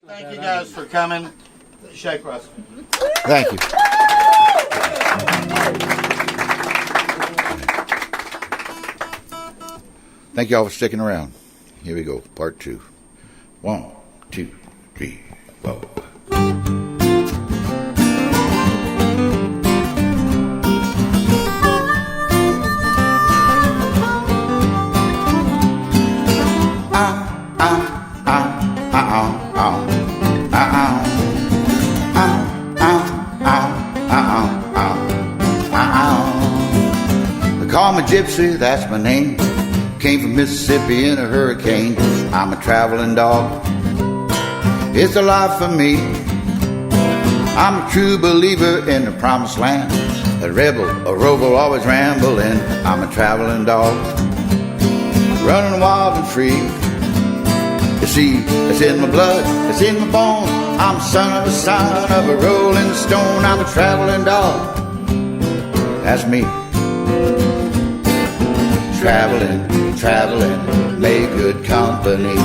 Thank you guys for coming. Shake Russell. Thank you. Thank you all for sticking around. Here we go, part 2. 1, 2, 3, 4. Call me Gypsy, that's my name. Came from Mississippi in a hurricane. I'm a traveling dog. It's a life for me. I'm a true believer in the promised land. A rebel, a rover, always rambling. I'm a traveling dog, running wild and free. You see, it's in my blood, it's in my bones. I'm a son of a rolling stone. I'm a traveling dog. That's me. Traveling, traveling, make good company.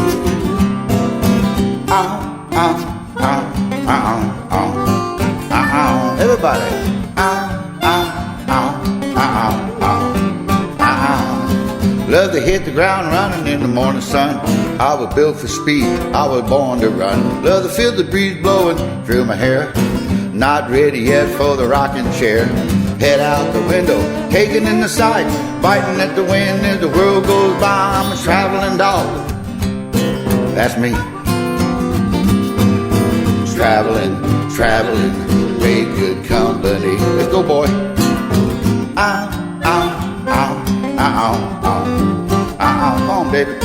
Everybody. Love to hit the ground running in the morning sun. I was built for speed, I was born to run. Love to feel the breeze blowing through my hair. Not ready yet for the rocking chair. Head out the window, taking in the sight, biting at the wind as the world goes by. I'm a traveling dog. That's me. Traveling, traveling, make good company. Let's go, boy. Come on, baby.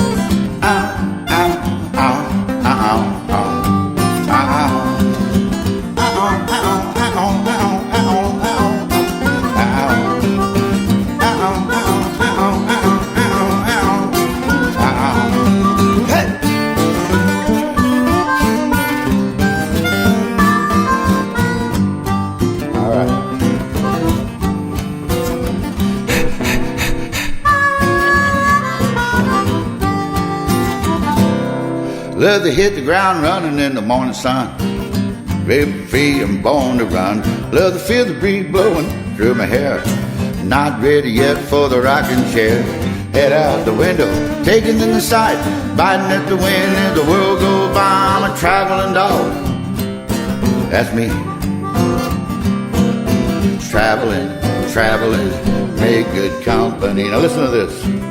Love to hit the ground running in the morning sun. Ready, free, and born to run. Love to feel the breeze blowing through my hair. Not ready yet for the rocking chair. Head out the window, taking in the sight, biting at the wind as the world goes by. I'm a traveling dog. That's me. Traveling, traveling, make good company. Now listen to this.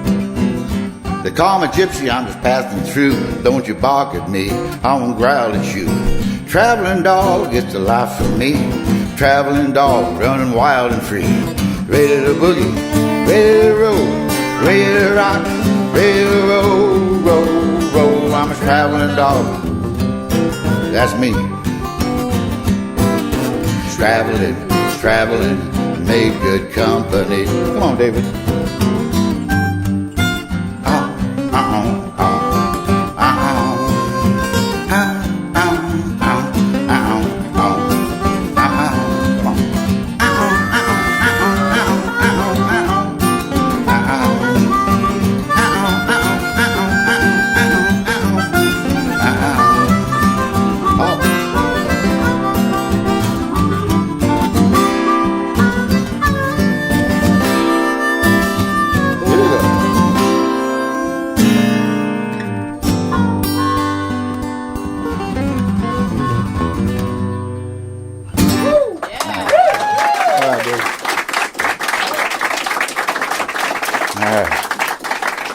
They call me Gypsy, I'm just passing through. Don't you bark at me, I won't growl at you. Traveling dog, it's the life for me. Traveling dog, running wild and free. Ready to boogie, ready to roll, ready to rock, ready to roll, roll, roll. I'm a traveling dog. That's me. Traveling, traveling, make good company. Come on, David.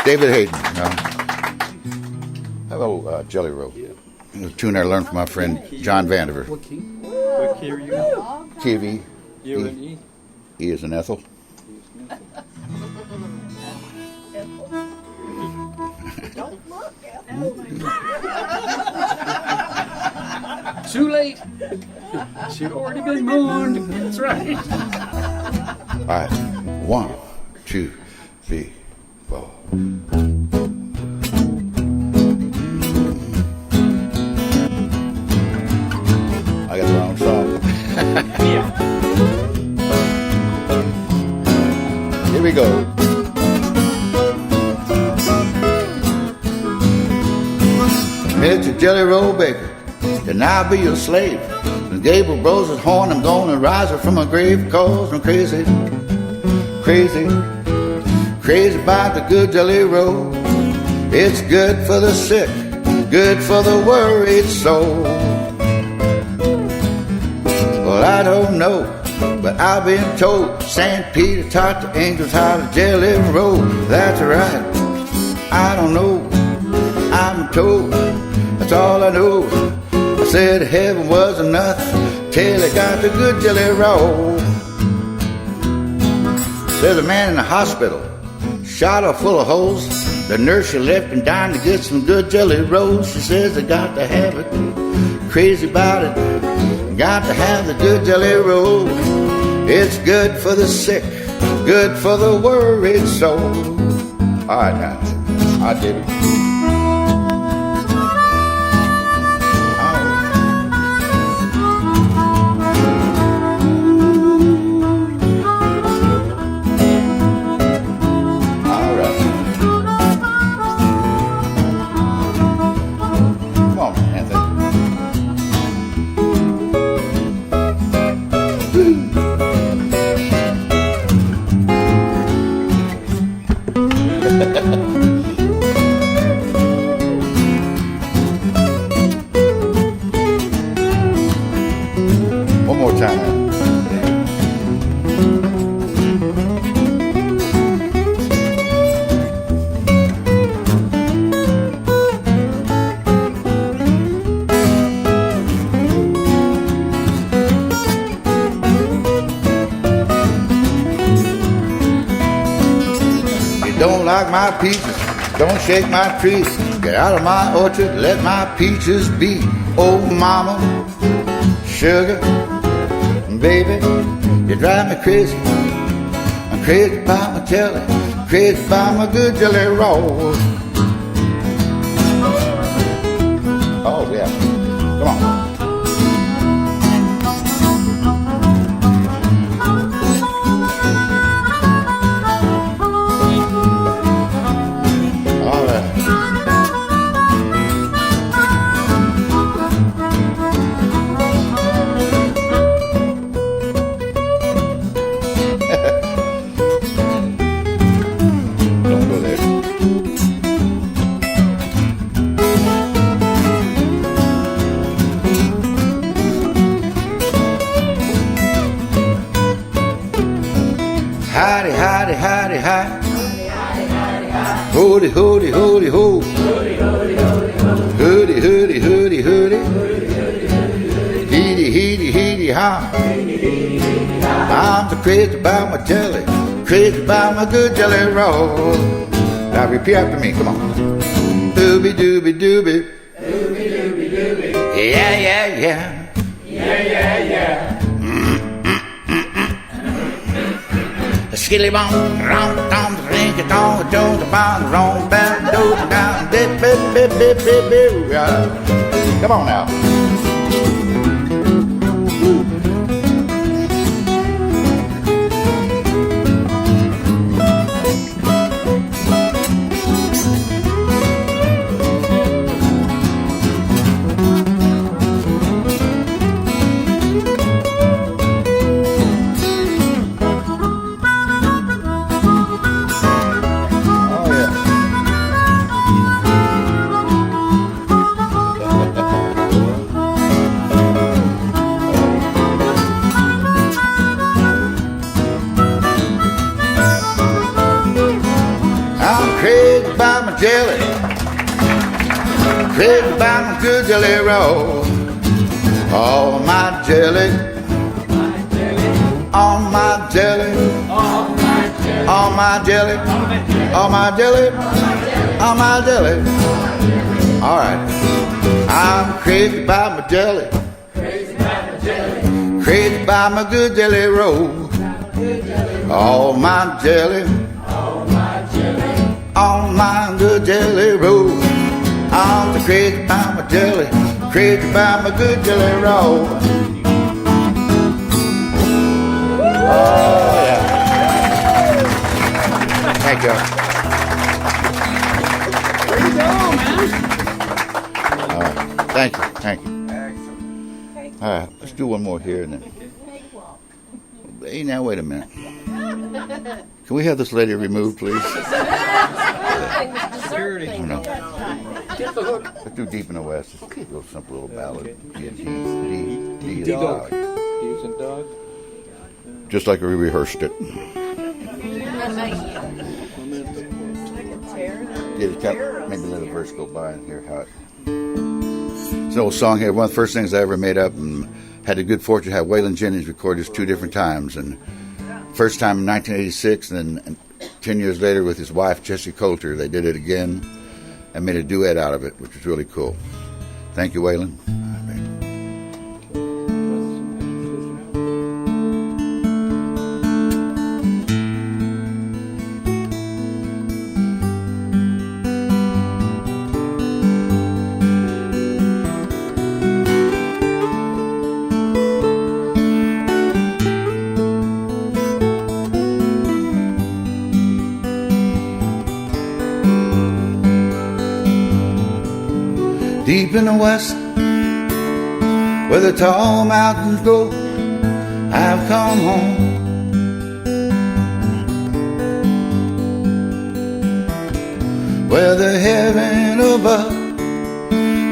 David Hayden. Hello, Jelly Roll. A tune I learned from my friend John Vandiver. What key? What key are you in? Key of E. You and E? E is an Ethel. Don't look, Ethel. Too late. She'd already been mooned. That's right. All right. 1, 2, 3, 4. I got the wrong song. Here we go. Mr. Jelly Roll Baker, can I be your slave? When Gabriel blows his horn, I'm gonna rise up from my grave, cause I'm crazy, crazy, crazy about the good jelly roll. It's good for the sick, good for the worried soul. Well, I don't know, but I've been told St. Peter taught the angels how to jelly roll. That's right, I don't know, I'm told, that's all I know. I said heaven wasn't nothing till I got the good jelly roll. There's a man in the hospital, shot her full of holes. The nurse, she left him down to get some good jelly rolls. She says I got to have it, crazy about it, got to have the good jelly roll. It's good for the sick, good for the worried soul. All right, now, I did it. One more time. You don't like my peaches, don't shake my trees. Get out of my orchard, let my peaches be. Oh, mama, sugar, baby, you drive me crazy. I'm crazy about my jelly, crazy about my good jelly roll. Oh, yeah. Come on. All right. Don't go there. Howdy, howdy, howdy, hi. Hoody, hoody, hoody, ho. Hoody, hoody, hoody, hoody. Heedy, heedy, heedy, ha. I'm so crazy about my jelly, crazy about my good jelly roll. Now repeat after me, come on. Dooby, dooby, dooby. Dooby, dooby, dooby. Yeah, yeah, yeah. Yeah, yeah, yeah. Skilly bong, rom, tom, drink it on, don't the bond, wrong, bad, do, down, dip, bip, bip, bip, bip, bip. Come on now. Crazy about my jelly, crazy about my good jelly roll. All my jelly, all my jelly, all my jelly, all my jelly, all my jelly. All right, I'm crazy about my jelly, crazy about my good jelly roll. All my jelly, all my good jelly roll. I'm so crazy about my jelly, crazy about my good jelly roll. Oh yeah. Thank you. There you go, man. All right. Thank you. Thank you. Excellent. Let's do one more here and then. Hey, now wait a minute. Can we have this lady removed, please? Security. No. Get the hook. Let's do Deep in the West. Just a little simple little ballad. D is D-Dog. dog. Using dog. Just like we rehearsed it. Yeah, just maybe let a verse go by and hear how it. It's an old song here. One of the first things I ever made up, and had the good fortune to have Waylon Jennings record this 2 different times. And first time in 1986, and then 10 years later with his wife Jessie Coulter, they did it again and made a duet out of it, which was really cool. Thank you, Waylon. Deep in the West, where the tall mountains grow, I've come home. Where the heaven above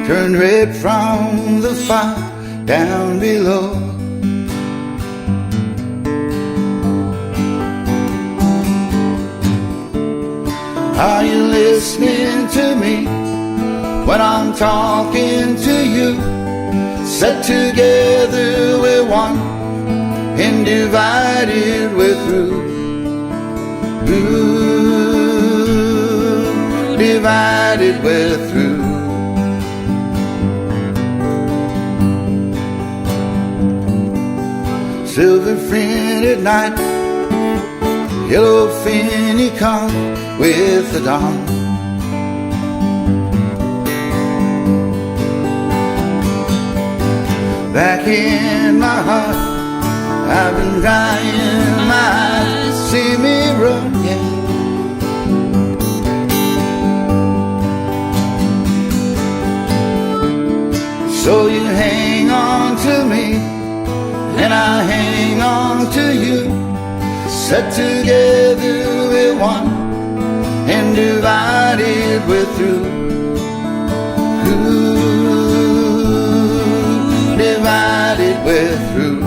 turned red from the fire down below. Are you listening to me? When I'm talking to you, set together we're one, and divided we're through. Ooh, divided we're through. Silver fin at night, yellow fin you come with the dawn. Back in my heart, I've been crying my eyes, see me run, yeah. So you hang on to me, and I hang on to you. Set together we're one, and divided we're through. Ooh, divided we're through.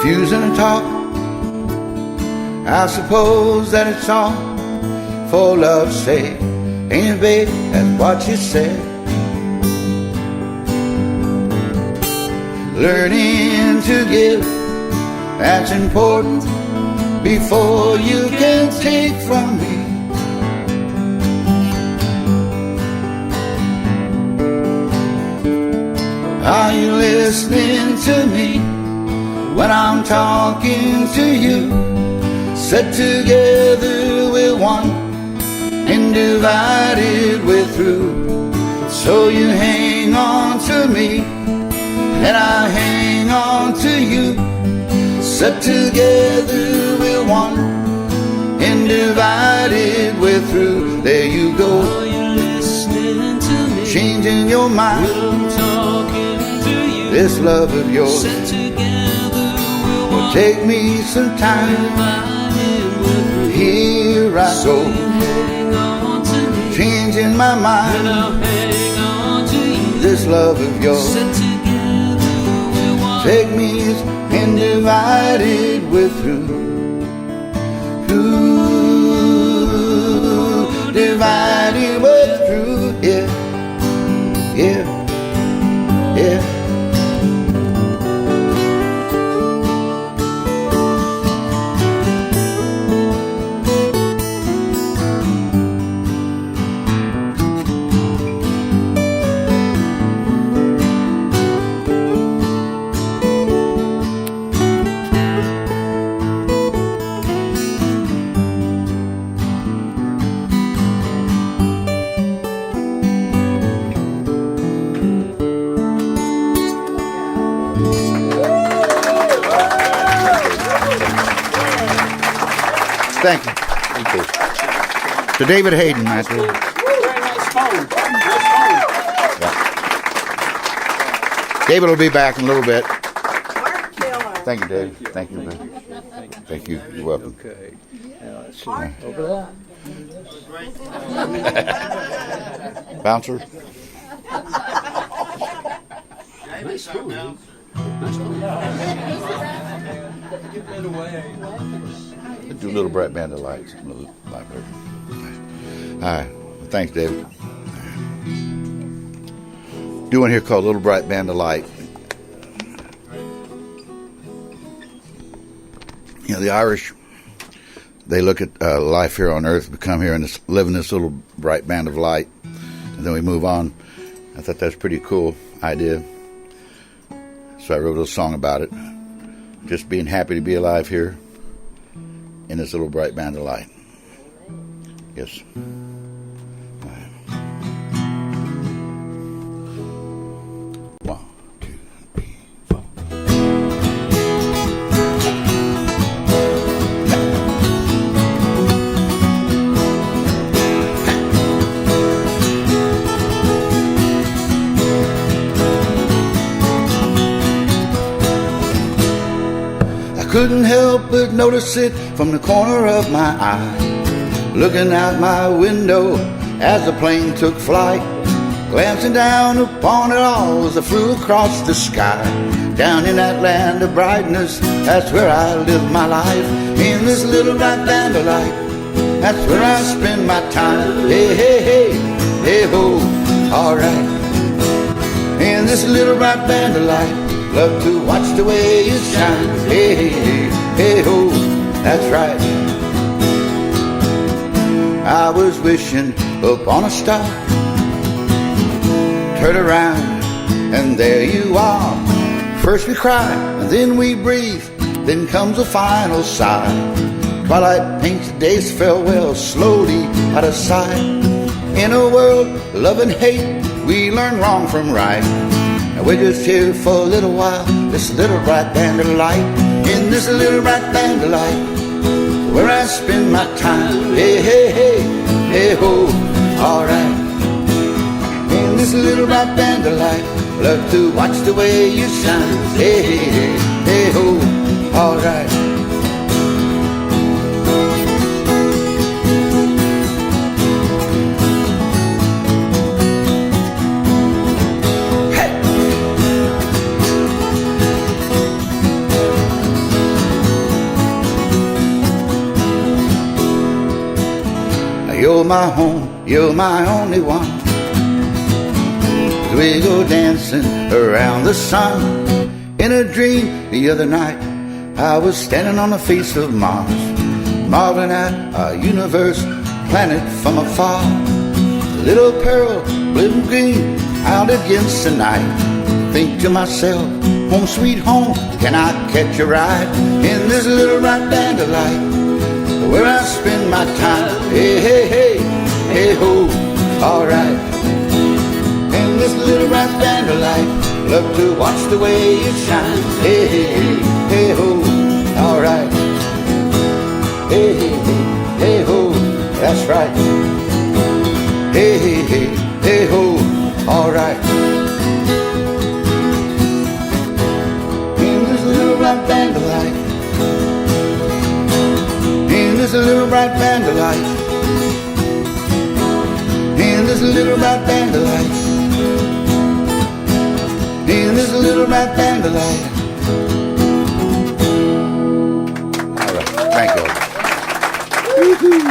Refusing to talk, I suppose that it's all for love's sake. Ain't it, babe? That's what you said. Learning to give, that's important, before you can take from me. Are you listening to me when I'm talking to you? Set together we're one, and divided we're through. So you hang on to me, and I hang on to you. Set together we're one, and divided we're through. There you go. Are you listening to me? Changing your mind. I'm talking to you. This love of yours Set together we're will one. take me some time. Divided we're through. Here I go, Hang on to me. changing my And mind. I'll hang on to you. This love of yours Set together we're one. take me and divided we're through. Thank you. Thank you. To David Hayden, Matthew. Very nice phone. Nice David will be back in a little bit. Mark Miller. Thank you, Dave. Thank you. Thank you. You're welcome. phone. Okay. Now, let's see. Mark Over that. Bouncer. Nice phone. Do a little bright band of lights in the library. All right. Thanks, David. Do one here called Little Bright Band of Light. You know, the Irish, they look at life here on earth. We come here and live in this little bright band of light, and then we move on. I thought that's a pretty cool idea. So I wrote a song about it. Just being happy to be alive here in this little bright band of light. Yes. One, two, three, four. I couldn't help but notice it from the corner of my eye, looking out my window as the plane took flight, glancing down upon it all as I flew across the sky. Down in that land of brightness, that's where I live my life, in this little bright band of light. That's where I spend my time. Hey, hey, hey, hey, ho, alright. In this little bright band of light, love to watch the way you shine. Hey, hey, hey, hey, ho, that's right. I was wishing upon a star. Turn around, and there you are. First we cry, and then we breathe. Then comes a final sigh. Twilight paints the day's farewell slowly out of sight. In a world of love and hate, we learn wrong from right. And we're just here for a little while, this little bright band of light. In this little bright band of light, where I spend my time. Hey, hey, hey, hey, ho, alright. In this little bright band of light, love to watch the way you shine. Hey, hey, hey, hey, ho, alright. You're my home, you're my only one. We go dancing around the sun. In a dream the other night, I was standing on the face of Mars, marveling at our universe, planet from afar. Little pearl, blue and green, out against the night. Think to myself, home sweet home, can I catch a ride? In this little bright band of light, where I spend my time. Hey, hey, hey, hey, ho, alright. In this little bright band of light, love to watch the way you shine. Hey, hey, hey, hey, ho, alright. Hey, hey, hey, hey, ho, that's right. Hey, hey, hey, hey, ho, alright. In this little bright band of light, in this little bright band of light, in this little bright band of light, in this little bright band of light. All right, thank you. Woo-hoo.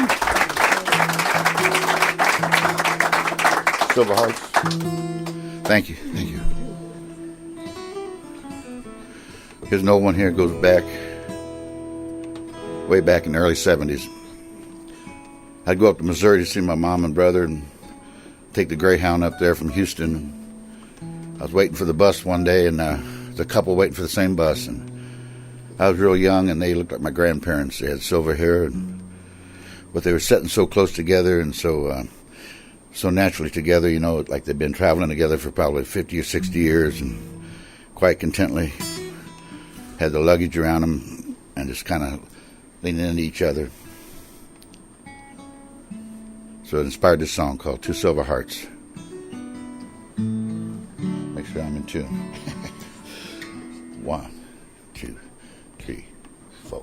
Silver Hearts. Thank you, thank you. Here's an old one here, goes back way back in the early 70s. I'd go up to Missouri to see my mom and brother and take the Greyhound up there from Houston. I was waiting for the bus one day, and there's a couple waiting for the same bus. And I was real young, and they looked like my grandparents. They had silver hair, but they were sitting so close together and so naturally together, you know, like they'd been traveling together for probably 50 or 60 years, and quite contently had the luggage around them and just kind of leaning into each other. So it inspired this song called Two Silver Hearts. Make sure I'm in tune. 1, 2, 3, 4.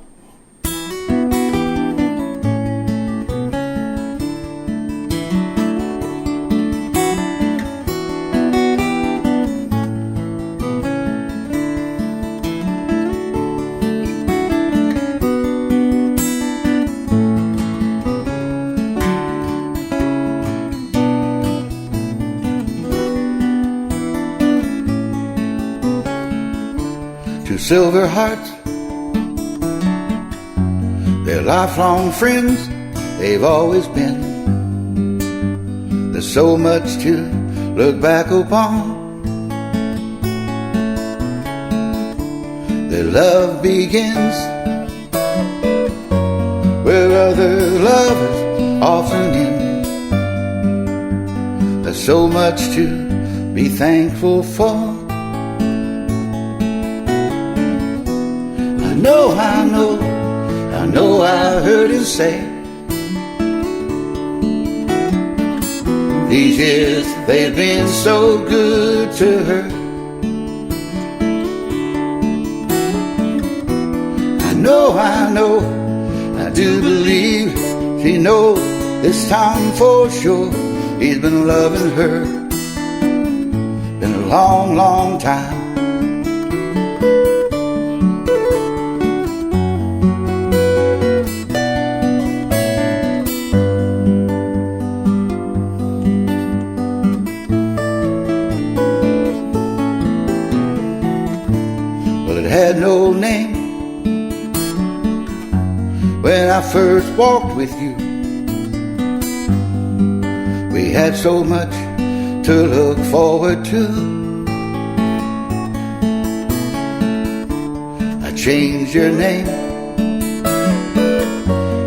Silver hearts, they're lifelong friends, they've always been. There's so much to look back upon. Their love begins where other lovers often end. There's so much to be thankful for. I know I heard him say these years they've been so good to her. I know, I do believe she knows this time for sure. He's been loving her, been a long, long time. Had no name when I first walked with you. We had so much to look forward to. I changed your name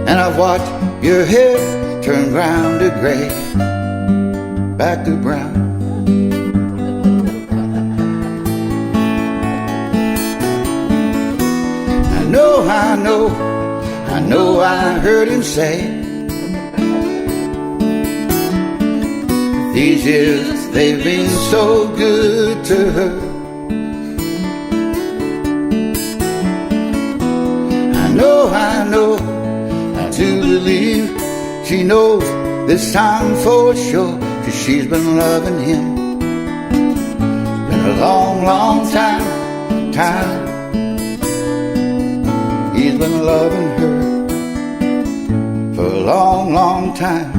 and I've watched your hair turn brown to gray, back to brown. I know I heard him say these years they've been so good to her. I know, I do believe she knows this time for sure, 'cause she's been loving him. Been a long, long time. He's been loving her for a long, long time.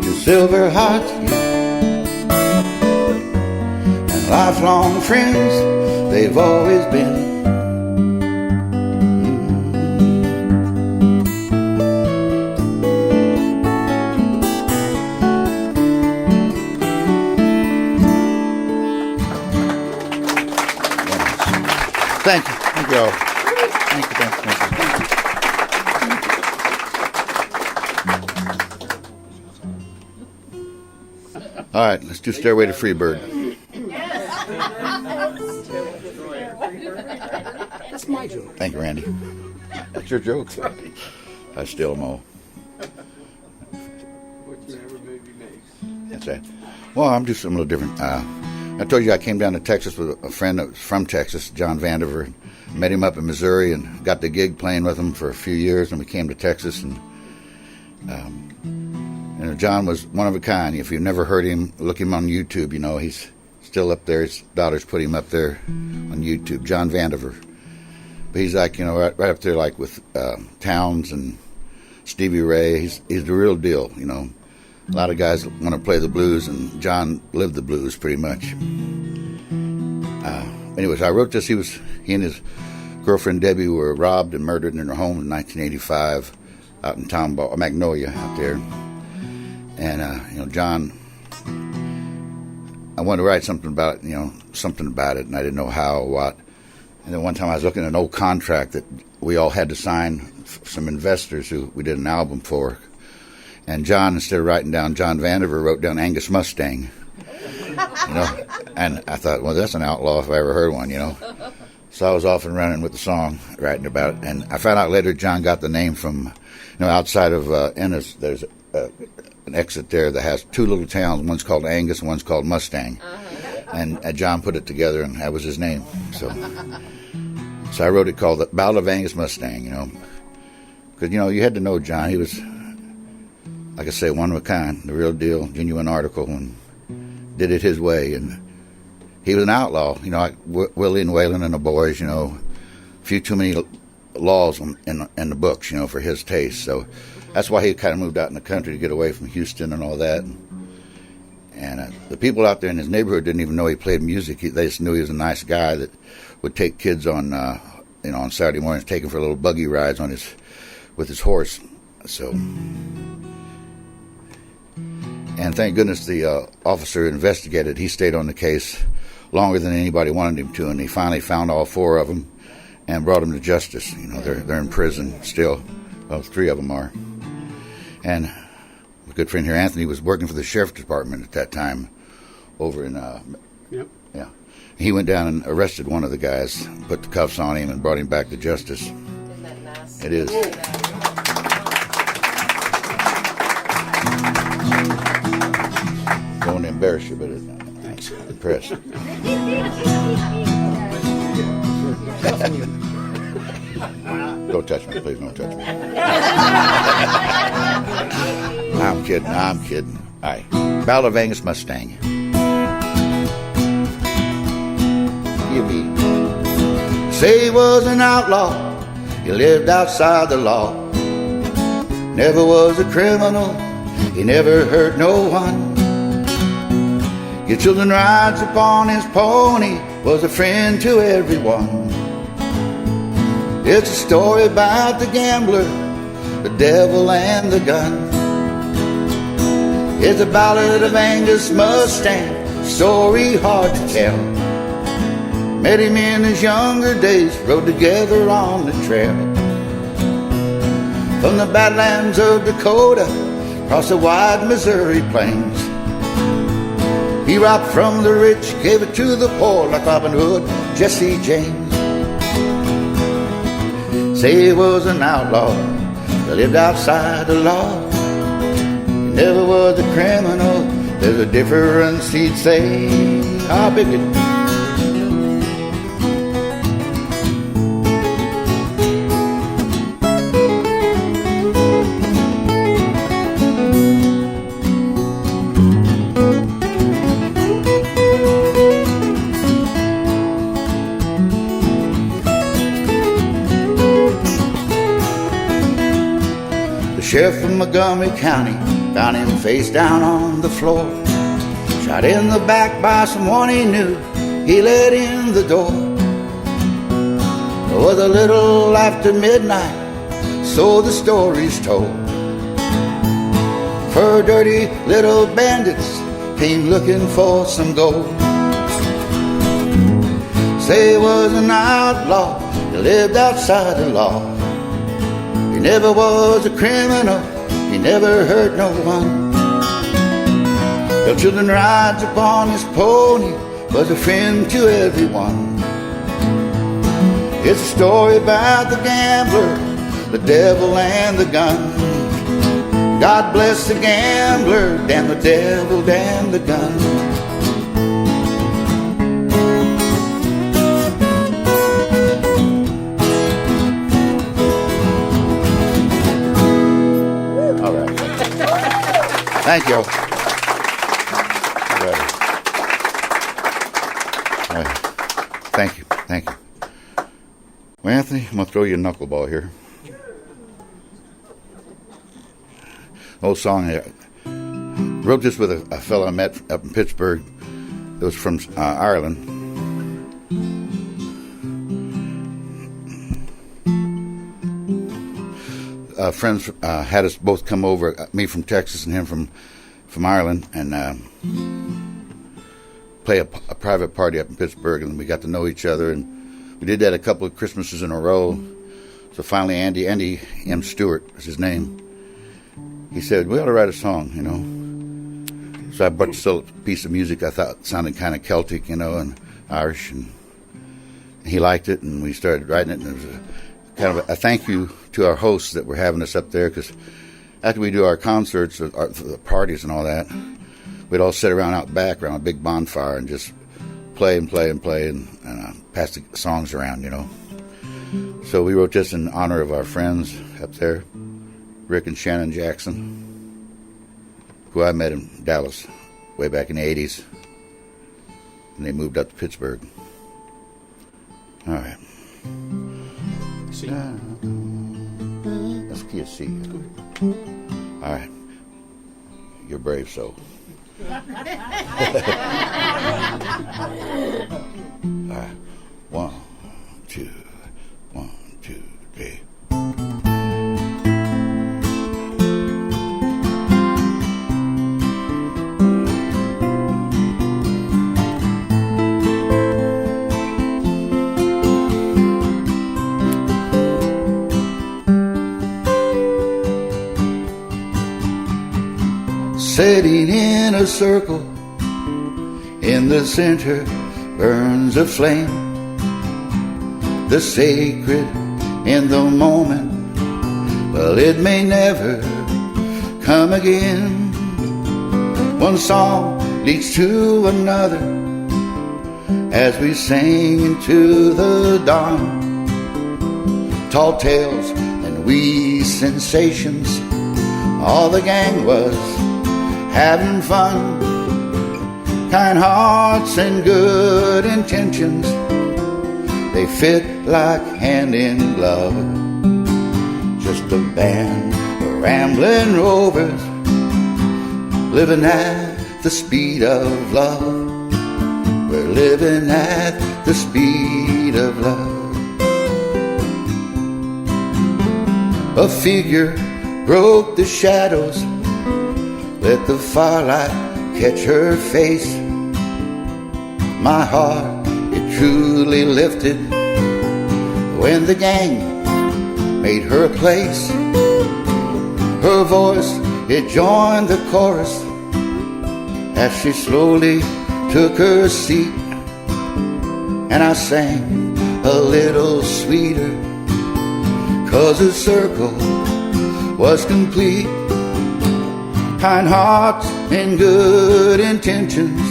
Two silver hearts and lifelong friends, they've always been. Thank you. Thank you all. Thank you. All right, let's do Stairway to Freebird. That's my joke. Thank you, Randy. That's your joke. I steal them all. Whatever movie makes. That's it. Well, I'm doing something a little different. I told you I came down to Texas with a friend that was from Texas, John Vandiver. Met him up in Missouri and got the gig playing with him for a few years. And we came to Texas, and John was one of a kind. If you've never heard him, look him on YouTube. You know, he's still up there. His daughters put him up there on YouTube, John Vandiver. But he's like, right up there, like with Towns and Stevie Ray. He's the real deal. A lot of guys want to play the blues, and John lived the blues pretty much. Anyways, I wrote this. He and his girlfriend Debbie were robbed and murdered in their home in 1985 out in Magnolia out there. And John, I wanted to write something about it, and I didn't know how or what. And then one time I was looking at an old contract that we all had to sign for some investors who we did an album for. And John, instead of writing down John Vandiver, wrote down Angus Mustang. And I thought, well, that's an outlaw if I ever heard one, So I was off and running with the song, writing about it. And I found out later John got the name from, outside of Ennis, there's an exit there that has two little towns. One's called Angus and one's called Mustang. And John put it together, and that was his name. So I wrote it called The Ballad of Angus Mustang, Because, you had to know John. He was, like I say, one of a kind, the real deal, genuine article, and did it his way. And he was an outlaw, like Willie and Waylon and the boys, a few too many laws in the books, for his taste. So that's why he kind of moved out in the country to get away from Houston and all that. And the people out there in his neighborhood didn't even know he played music. They just knew he was a nice guy that would take kids on, on Saturday mornings, take them for little buggy rides with his horse. So, and thank goodness the officer who investigated. He stayed on the case longer than anybody wanted him to, and he finally found all four of them and brought them to justice. They're in prison still. Well, three of them are. And my good friend here, Anthony, was working for the sheriff's department at that time over in, Yep. yeah. He went down and arrested one of the guys, put the cuffs on him, and brought him back to justice. Isn't that nice? It is. Don't want to embarrass you, but I'm impressed. Don't touch me, please. Don't touch me. I'm kidding. All right. Ballad of Angus Mustang. Yippee. Say he was an outlaw. He lived outside the law. Never was a criminal. He never hurt no one. Your children rides upon his pony. Was a friend to everyone. It's a story about the gambler, the devil, and the gun. It's a ballad of Angus Mustang, story hard to tell. Met him in his younger days, rode together on the trail. From the Badlands of Dakota, across the wide Missouri plains. He robbed from the rich, gave it to the poor, like Robin Hood, Jesse James. Say he was an outlaw, that lived outside the law. He never was a criminal, there's a difference, he'd say. How big it? Sheriff from Montgomery County found him face down on the floor, shot in the back by someone he knew. He let in the door. It was a little after midnight, so the story's told. For dirty little bandits came looking for some gold. Say he was an outlaw, he lived outside the law. He never was a criminal, he never hurt no one. Your children rides upon his pony, was a friend to everyone. It's a story about the gambler, the devil, and the gun. God bless the gambler, damn the devil, damn the gun. Thank you. All right. Thank you. Well, Anthony, I'm going to throw you a knuckleball here. Old song. I wrote this with a fellow I met up in Pittsburgh. It was from Ireland. Friends had us both come over, me from Texas and him from Ireland, and play a private party up in Pittsburgh, and we got to know each other, and we did that a couple of Christmases in a row. So finally Andy M. Stewart was his name. He said, we ought to write a song, So I brought still a piece of music I thought sounded kind of Celtic, and Irish, he liked it, and we started writing it. And it was kind of a thank you to our hosts that were having us up there, because after we do our concerts, the parties and all that, we'd all sit around out back around a big bonfire and just play and pass the songs around, you know. So we wrote this in honor of our friends up there, Rick and Shannon Jackson, who I met in Dallas way back in the 80s. And they moved up to Pittsburgh. All right. C. Let's key a C. All right. You're brave, so. All right. 1, 2, 1, 2, 3. Sitting in a circle, in the center burns a flame. The sacred in the moment, well, it may never come again. One song leads to another as we sing into the dawn. Tall tales and wee sensations, all the gang was having fun. Kind hearts and good intentions, they fit like hand in glove. Just a band of rambling rovers, living at the speed of love. We're living at the speed of love. A figure broke the shadows, let the firelight catch her face. My heart, it truly lifted when the gang made her a place. Her voice, it joined the chorus as she slowly took her seat. And I sang a little sweeter, 'cause the circle was complete. Kind hearts and good intentions,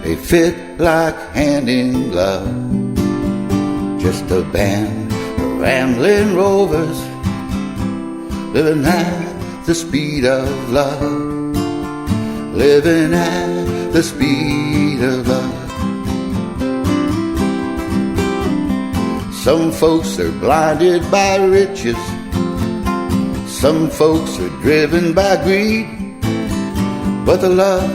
they fit like hand in glove. Just a band of rambling rovers, living at the speed of love. Living at the speed of love. Some folks are blinded by riches, some folks are driven by greed, but the love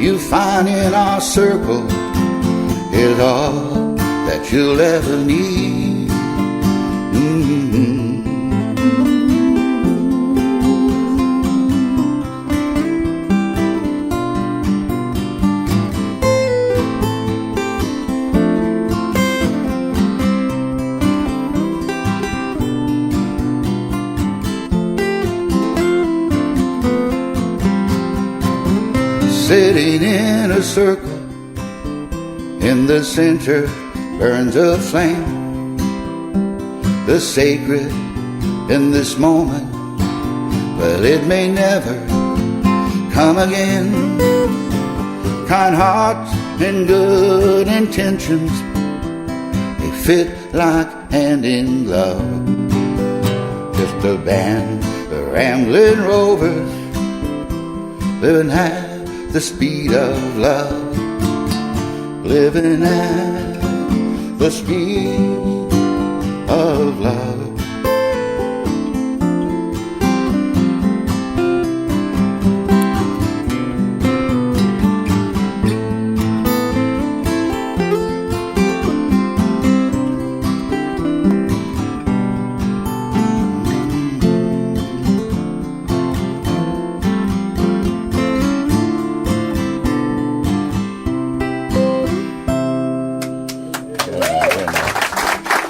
you find in our circle is all that you'll ever need. Sitting in a circle, in the center burns a flame. The sacred in this moment, well, it may never come again. Kind hearts and good intentions, they fit like hand in glove. Just a band of rambling rovers, living at the speed of love. Living at the speed of love.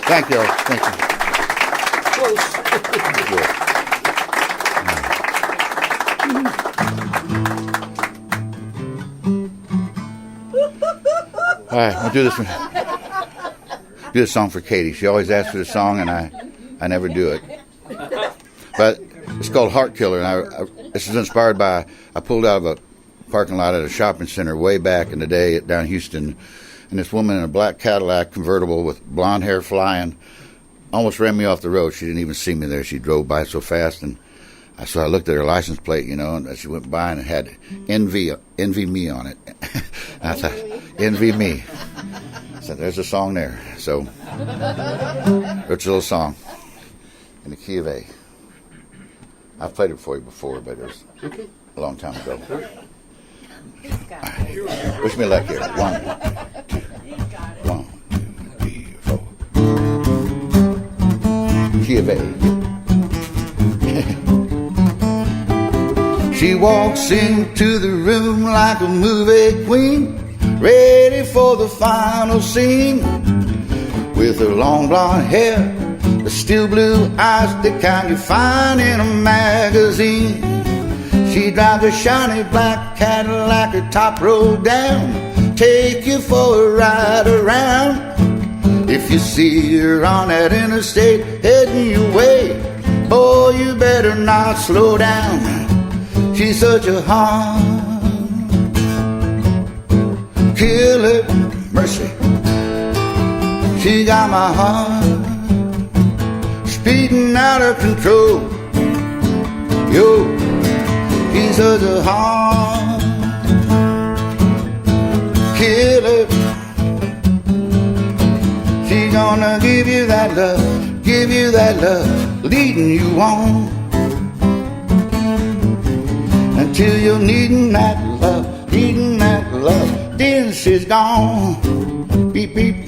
Thank you. Thank you. All right, we'll do this one. do a song for Katie. She always asks for the song, and I never do it. But it's called Heart Killer, and this is inspired by, I pulled out of a parking lot at a shopping center way back in the day down in Houston, and this woman in a black Cadillac convertible with blonde hair flying almost ran me off the road. She didn't even see me there. She drove by so fast, and so I looked at her license plate, you know, and she went by and it had envy me on it. And I thought, envy me. So there's a song there. So it's a little song in the key of A. I've played it for you before, but it was a long time ago. Right. Wish me luck here. 1, 2, 1, 2, 3, 4. Key of A. She walks into the room like a movie queen, ready for the final scene. With her long blonde hair, the steel blue eyes, the kind you find in a magazine. She drives a shiny black Cadillac, her top rolled down, take you for a ride around. If you see her on that interstate heading your way, boy, you better not slow down. She's such a heart killer, mercy. She got my heart speeding out of control. Yo, she's such a heart killer. She's gonna give you that love, leading you on until you're needing that love, then she's gone. Beep, beep,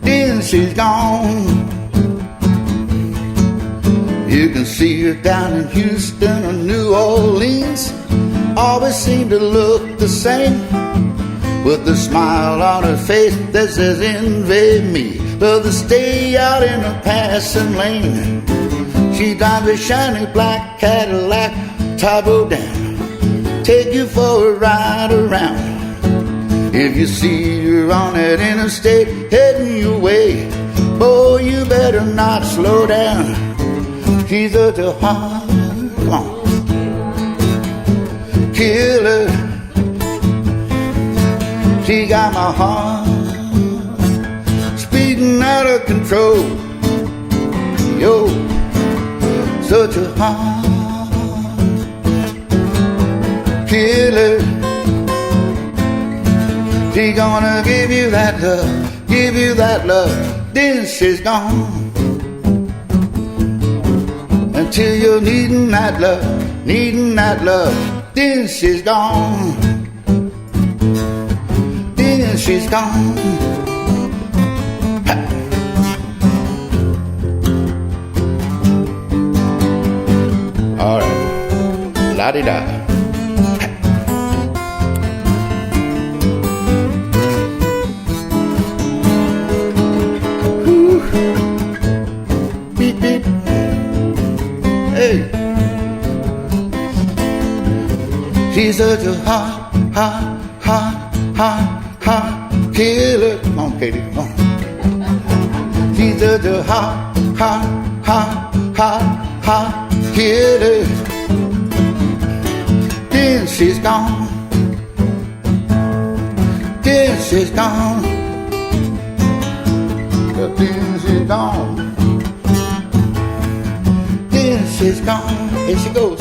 then she's gone. You can see her down in Houston or New Orleans, always seem to look the same, with a smile on her face that says envy me. Love to stay out in a passing lane. She drives a shiny black Cadillac, top rolled down, take you for a ride around. If you see her on that interstate heading your way, boy, you better not slow down. She's such a heart, come on, killer. She got my heart speeding out of control. Yo, such a heart killer. She gonna give you that love, then she's gone. Until you're needing that love, then she's gone. Then she's gone. Ha. All right, la-di-da. She's such a heart killer. Come on, Katie, come on. She's such a heart killer. Then she's gone. Then she's gone. Then she's gone. Then she's gone. Here she goes.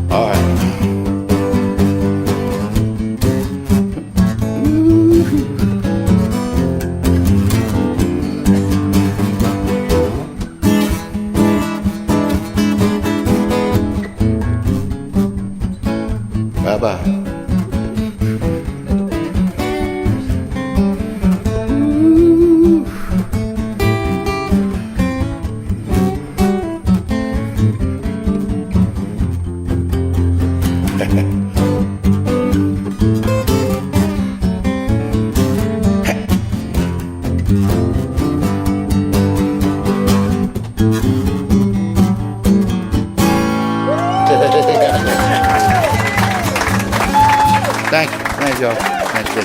All right. Bye-bye. Thank you. Thank y'all. Thank you.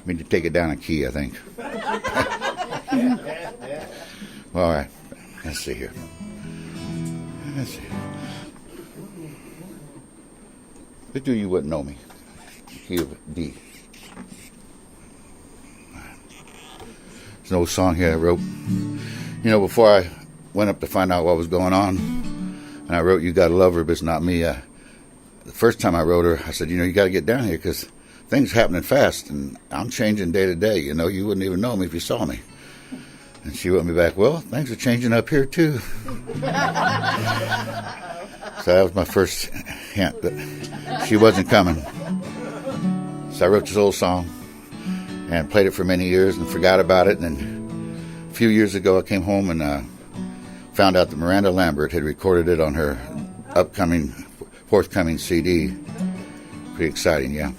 I mean, to take it down a key, I think. All right. Let's see here. Let's see. Let's do You Wouldn't Know Me. Key of D. There's an old song here I wrote. You know, before I went up to find out what was going on, and I wrote You Gotta Love Her, But It's Not Me. The first time I wrote her, I said, you know, you got to get down here because things are happening fast, and I'm changing day to day. You know, you wouldn't even know me if you saw me. And she wrote me back, well, things are changing up here, too. So that was my first hint that she wasn't coming. So I wrote this old song and played it for many years and forgot about it. And then a few years ago, I came home and found out that Miranda Lambert had recorded it on her forthcoming CD. Pretty exciting, yeah.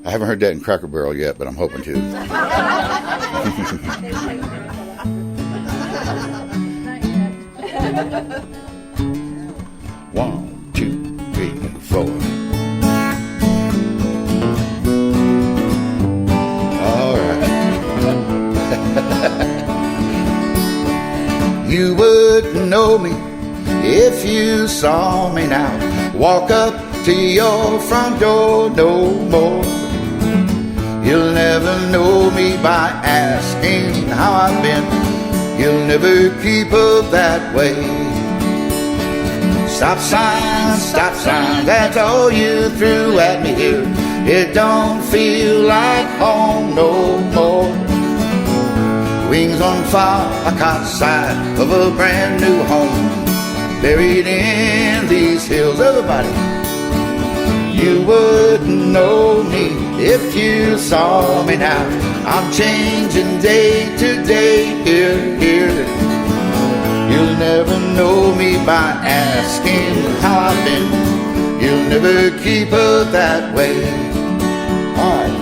I haven't heard that in Cracker Barrel yet, but I'm hoping to. One, two, three, four. All right. You wouldn't know me if you saw me now. Walk up to your front door no more. You'll never know me by asking how I've been. You'll never keep up that way. Stop sign, that's all you threw at me here. It don't feel like home no more. Wings on fire, I caught sight of a brand new home buried in these hills. Everybody, you wouldn't know me if you saw me now. I'm changing day to day, here. You'll never know me by asking how I've been. You'll never keep up that way. All right.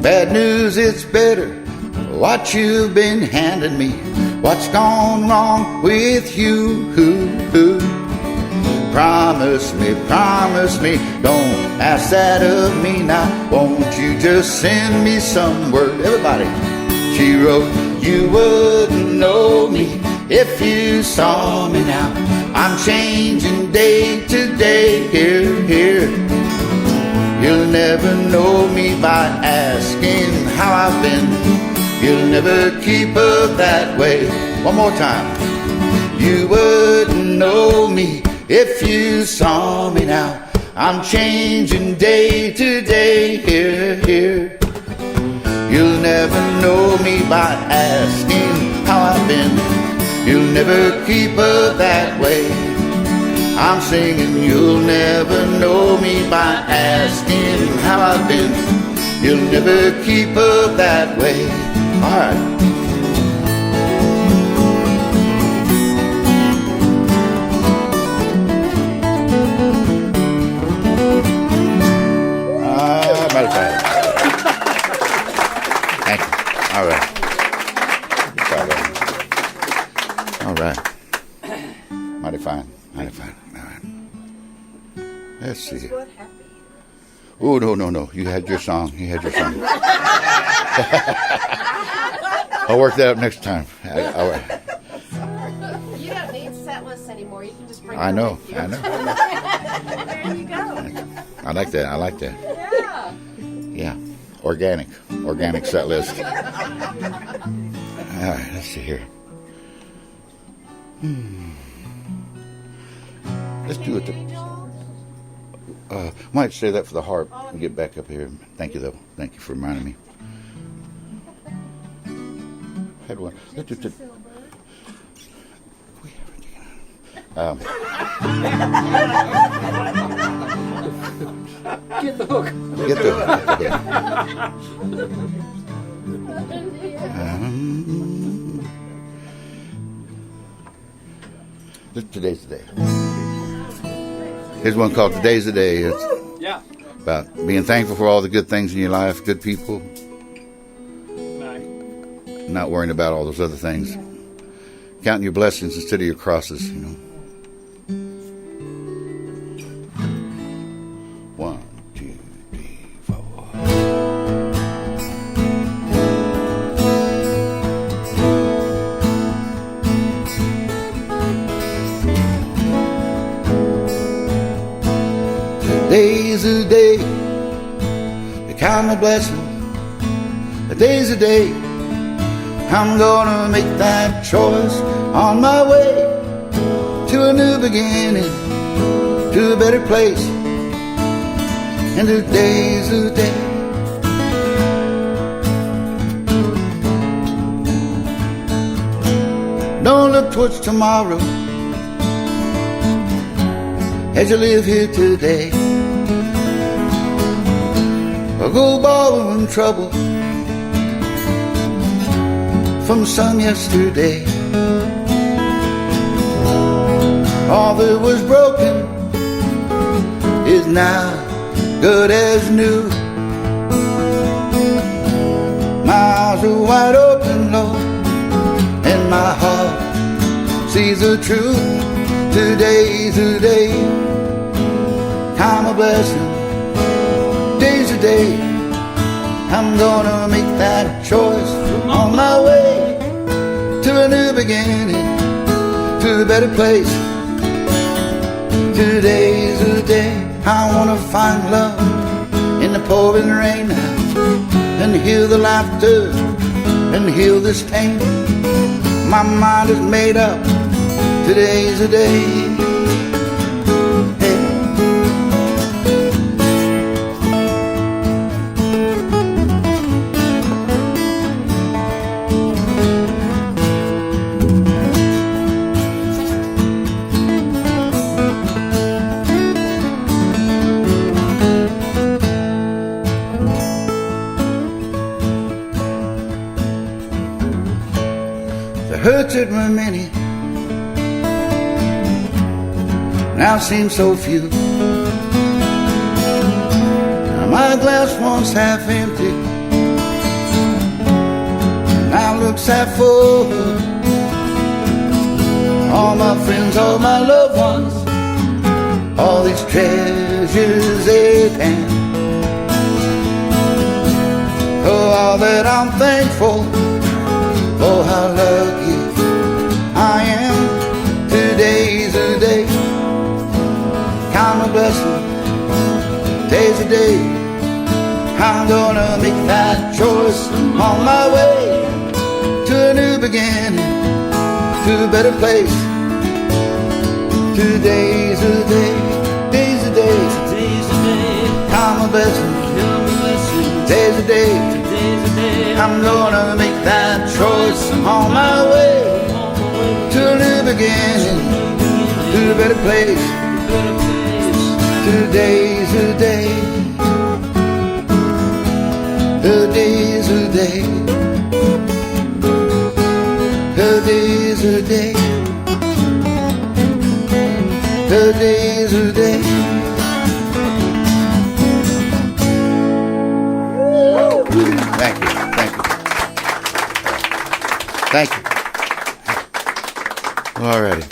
Bad news, it's better what you've been handing me. What's gone wrong with you? Promise me, don't ask that of me now. Won't you just send me some word? Everybody, she wrote, you wouldn't know me if you saw me now. I'm changing day to day, here. You'll never know me by asking how I've been. You'll never keep up that way. One more time. You wouldn't know me if you saw me now. I'm changing day to day, here. You'll never know me by asking how I've been. You'll never keep up that way. I'm singing, you'll never know me by asking how I've been. You'll never keep up that way. All right. Matter of fact. Thank you. All right. All right. Mighty fine. All right. Let's see. Oh, no. You had your song. I'll work that up next time. You don't need set lists anymore. You can just bring I know. There you go. I like that. Yeah. Organic set list. All right, let's see here. Let's do it. Might say that for the harp and get back up here. Thank you, though. Thank you for reminding me. Had one. Let's do it. Get the hook. Get the Today's the day. Here's one called Today's the Day. Yeah. About being thankful for all the good things in your life, good people, Right. not worrying about all those other things. Counting your blessings instead of your crosses, you know. 1, 2, 3, 4. Today's a day to count my blessings. Today's a day I'm gonna make that choice on my way to a new beginning, to a better place. And today's a day. Don't look towards tomorrow as you live here today. Or go borrowing trouble from some yesterday. All that was broken is now good as new. My eyes are wide open, Lord, and my heart sees the truth. Today's the day, count my blessing. Today's the day, I'm gonna make that choice on my way to a new beginning, to a better place. Today's the day I wanna find love in the pouring rain now, and heal the laughter and heal this pain. My mind is made up, today's the day. Hurts that were many now seem so few. Now my glass once half empty now looks half full. All my friends, all my loved ones, all these treasures at hand. Oh, all that I'm thankful. Oh, how lucky I am. Today's the day, count my blessing. Today's the day, I'm gonna make that choice on my way to a new beginning, to a better place. Today's the day, today's the day, Today's the day, count my blessing. count my blessings. Today's the day, Today's the day, I'm gonna make that choice on my way to a new beginning, to a better place. better place. Today's the day, today's the day, today's the day, today's the day. Thank you, thank you, thank you. All righty.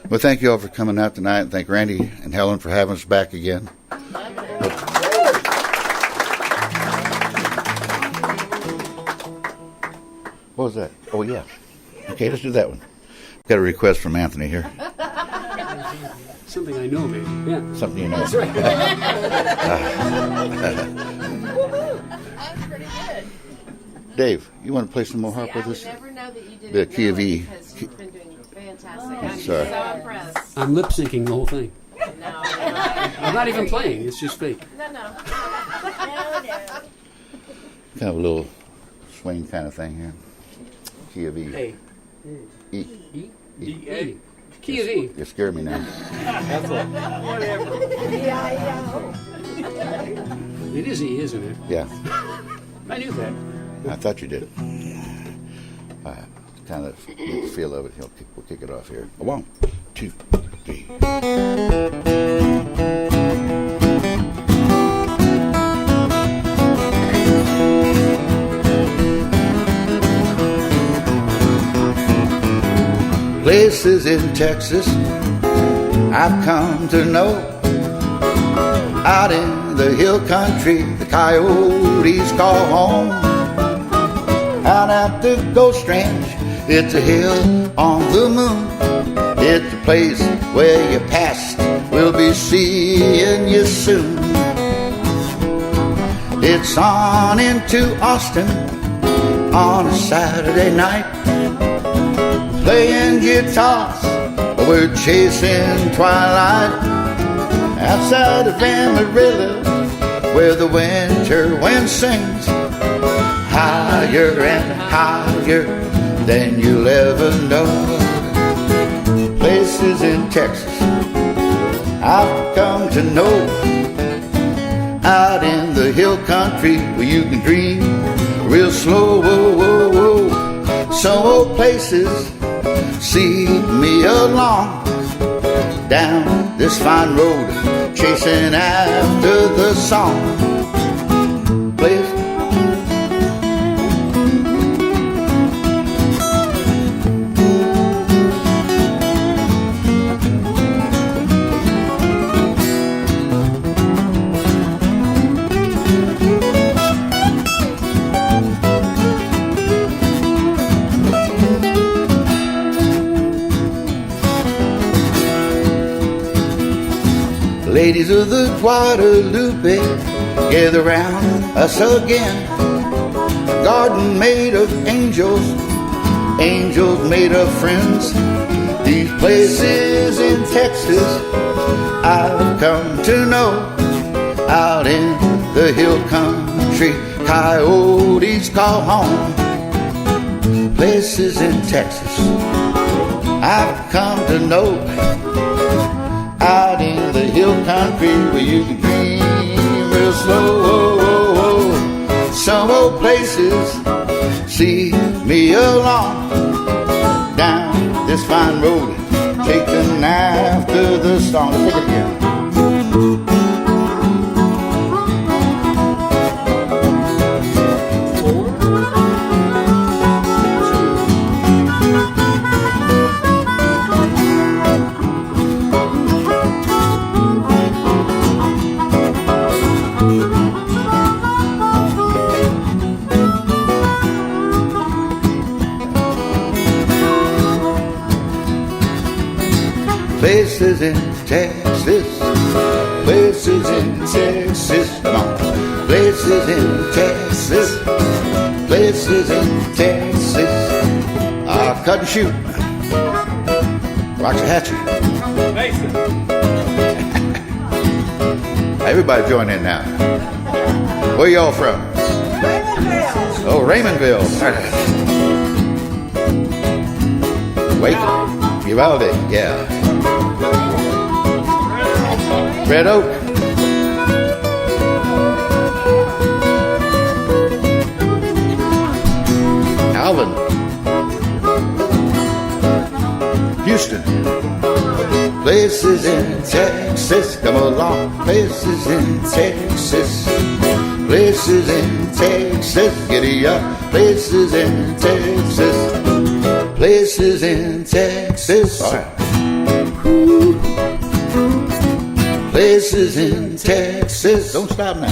Well, thank you all for coming out tonight, and thank Randy and Helen for having us back again. What was that? Oh, yeah. Okay, let's do that one. Got a request from Anthony here. Something I know, maybe. Yeah. Something you know. That's right. That's pretty good. Dave, you want to play some more harp See, with I us? would never know that you did The it key of really E. because you've been doing fantastic. I'm sorry. so impressed. I'm lip syncing the whole thing. No, I'm not even playing. It's just fake. no. Kind of a little swing kind of thing here. Key of E. A. E. E? E. Key of E. You scared me now. It is E, isn't it? Yeah, I knew that. I thought you did. All right, kind of get the feel of it. We'll kick it off here. 1, 2, 3. places in Texas I've come to know. Out in the hill country, the coyotes call home. Out at the Ghost Ranch, it's a hill on the moon. It's a place where your past will be seeing you soon. It's on into Austin on a Saturday night, playing guitars, we're chasing twilight. Outside of Amarillo, where the winter wind sings higher and higher than you'll ever know. Places in Texas I've come to know. Out in the hill country where you can dream real slow. Whoa, whoa, whoa. Some old places see me along down this fine road, chasing after the song. Place. Ladies of the Guadalupe, gather round us again. Garden made of angels, angels made of friends. These places in Texas I've come to know. Out in the hill country, coyotes call home. Places in Texas I've come to know. Out in the hill country where you can dream real slow. Oh, oh, oh. Some old places see me along down this fine road, taking after the song. Let's take it again. Places in Texas, places in Texas, come on. Places in Texas, places in Texas. Cut and shoot. Waxahachie. Everybody join in now. Where y'all from? Raymondville. Oh, Raymondville. Wake. Uvalde, yeah. Red Oak. Alvin. Houston. Places in Texas, come along. Places in Texas. Places in Texas, giddy up. Places in Texas. Places in Texas. All right. Places in Texas. Don't stop now.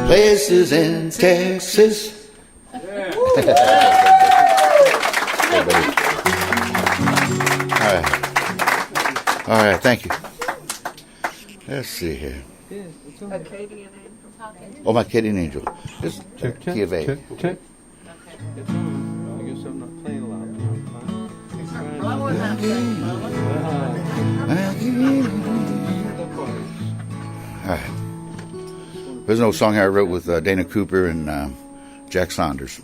Places in Texas. Yeah. All right, thank you. Let's see here. Acadian Angel. Oh, my Acadian Angel. Just key of A. Check. I guess I'm not playing a lot. Well, we're not playing, All right. There's no song I wrote with Dana Cooper and Jack Saunders.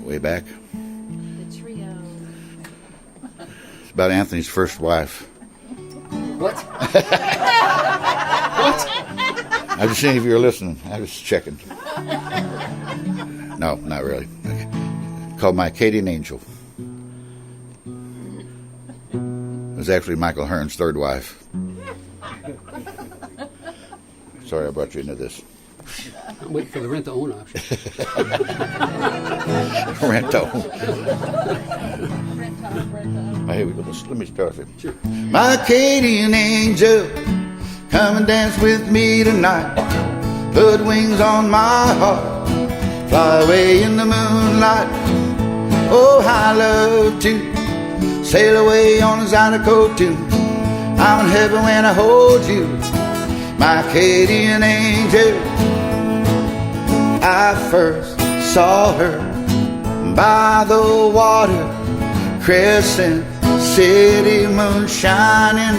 Way back. the trio. It's about Anthony's first wife. What? I just seeing if you were listening. I was checking. No, not really. Okay. Called My Acadian Angel. It was actually Michael Hearn's third wife. Sorry I brought you into this. I'm waiting for the rent-to-own option. Rento. Here we go. Let me start it. Sure. My Acadian angel, come and dance with me tonight. Put wings on my heart, fly away in the moonlight. Oh, how I love to sail away on a Zydeco tune. I'm in heaven when I hold you, my Acadian angel. I first saw her by the water, Crescent City, moon shining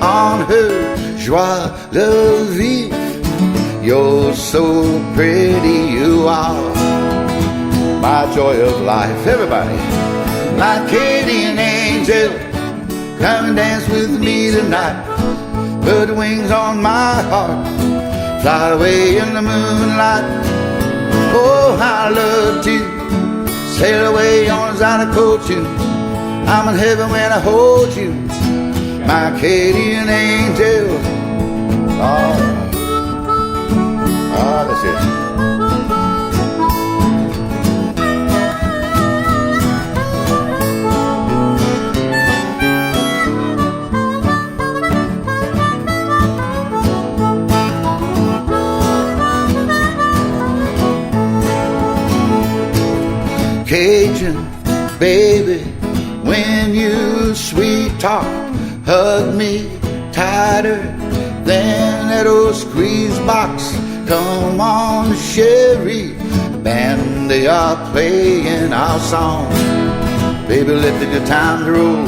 on her. Joie de vivre, you're so pretty, you are my joy of life. Everybody, my Acadian angel, come and dance with me tonight. Put wings on my heart, fly away in the moonlight. Oh, how I love to sail away on a Zydeco tune. I'm in heaven when I hold you, my Acadian angel. That's it. Cajun baby, when you sweet talk, hug me tighter than that old squeeze box. Come on, Sherry, band, they are playing our song. Baby, let the good times roll.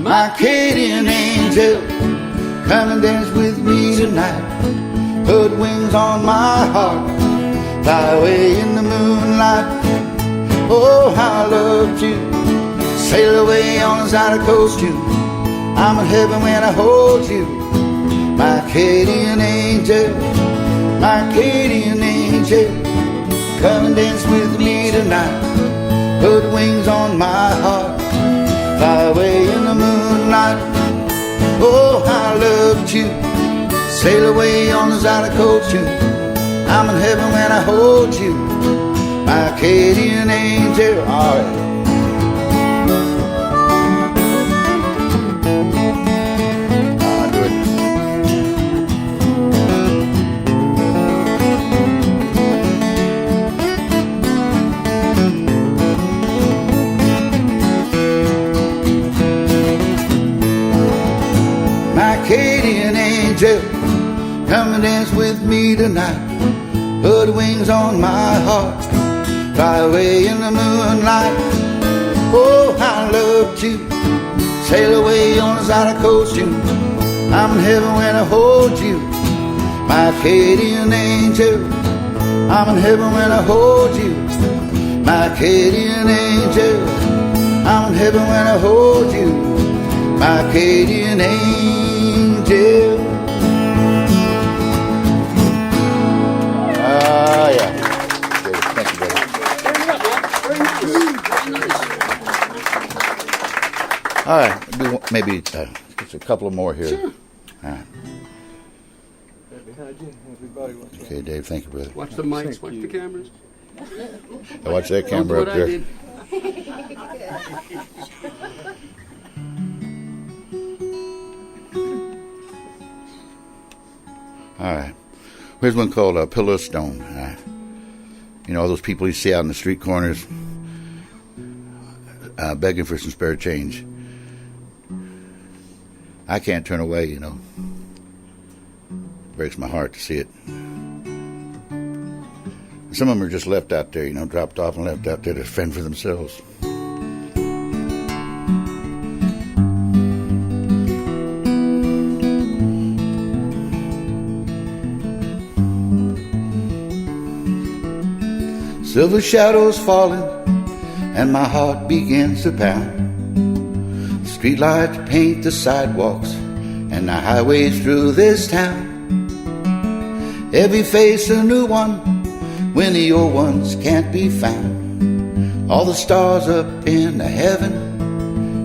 My Acadian angel, come and dance with me tonight. Put wings on my heart, fly away in the moonlight. Oh, how I love you, sail away on a Zydeco tune. I'm in heaven when I hold you, my Acadian angel, my Acadian angel. Come and dance with me tonight. Put wings on my heart, fly away in the moonlight. Oh, how I love you, sail away on a Zydeco tune. I'm in heaven when I hold you, my Acadian angel. All right. I'll do it. My Acadian angel, come and dance with me tonight. Put wings on my heart, fly away in the moonlight. Oh, how I love to sail away on a Zydeco tune. I'm in heaven when I hold you, my Acadian angel. I'm in heaven when I hold you, my Acadian angel. I'm in heaven when I hold you, my Acadian angel. Yeah. Thank you, brother. Very nice. All right, do maybe just a couple of more here. Sure. All right. Okay, Dave, thank you, brother. Watch the mics, watch the cameras. I watch that Don't do camera what up I there. did. All right. Here's one called Pillow of Stone. All right. You know, all those people you see out in the street corners begging for some spare change. I can't turn away, you know. Breaks my heart to see it. Some of them are just left out there, you know, dropped off and left out there to fend for themselves. Silver shadows falling, and my heart begins to pound. Streetlights paint the sidewalks and the highways through this town. Every face a new one when the old ones can't be found. All the stars up in the heaven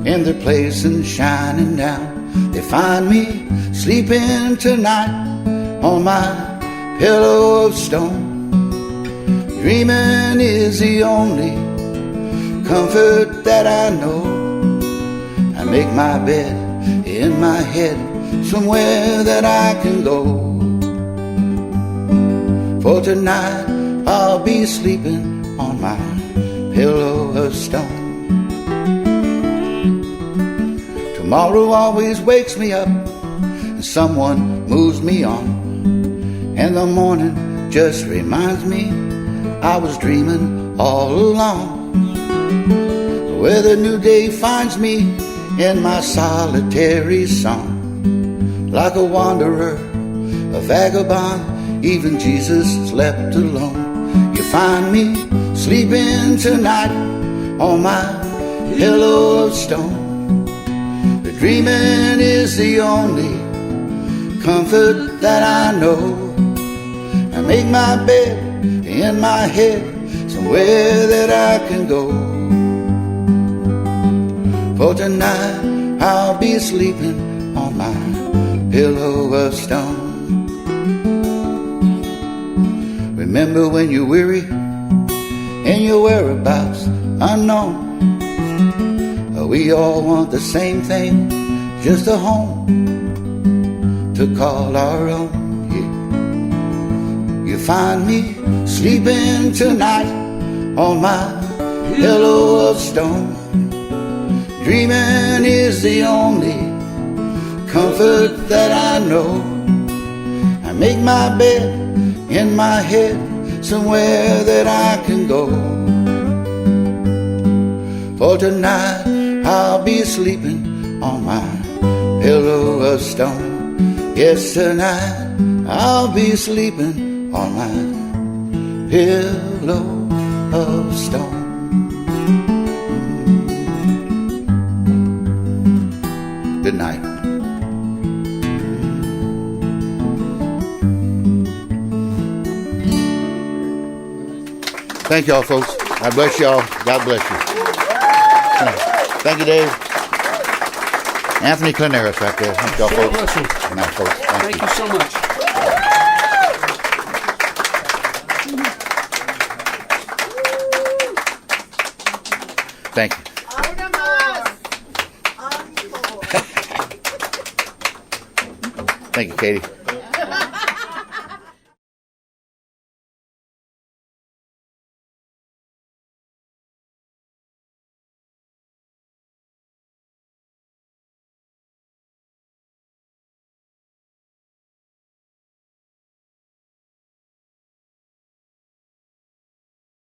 in their place and shining down. They find me sleeping tonight on my pillow of stone. Dreaming is the only comfort that I know. I make my bed in my head, somewhere that I can go. For tonight I'll be sleeping on my pillow of stone. Tomorrow always wakes me up and someone moves me on, and the morning just reminds me I was dreaming all along. Where the new day finds me in my solitary song, like a wanderer, a vagabond, even Jesus slept alone. You find me sleeping tonight on my pillow of stone. The dreaming is the only comfort that I know. I make my bed in my head, somewhere that I can go. For tonight I'll be sleeping on my pillow of stone. Remember when you're weary and your whereabouts unknown? We all want the same thing, just a home to call our own. You find me sleeping tonight on my pillow of stone. Dreaming is the only comfort that I know. I make my bed in my head, somewhere that I can go. For tonight I'll be sleeping on my pillow of stone. Yes, tonight I'll be sleeping on my pillow of stone. Good night. Thank y'all, folks. God bless y'all. God bless you. Thank you, Dave. Anthony Klonaris right there. Thank y'all, folks. Good night, folks. Thank you so much. Thank you. Thank you, Katie.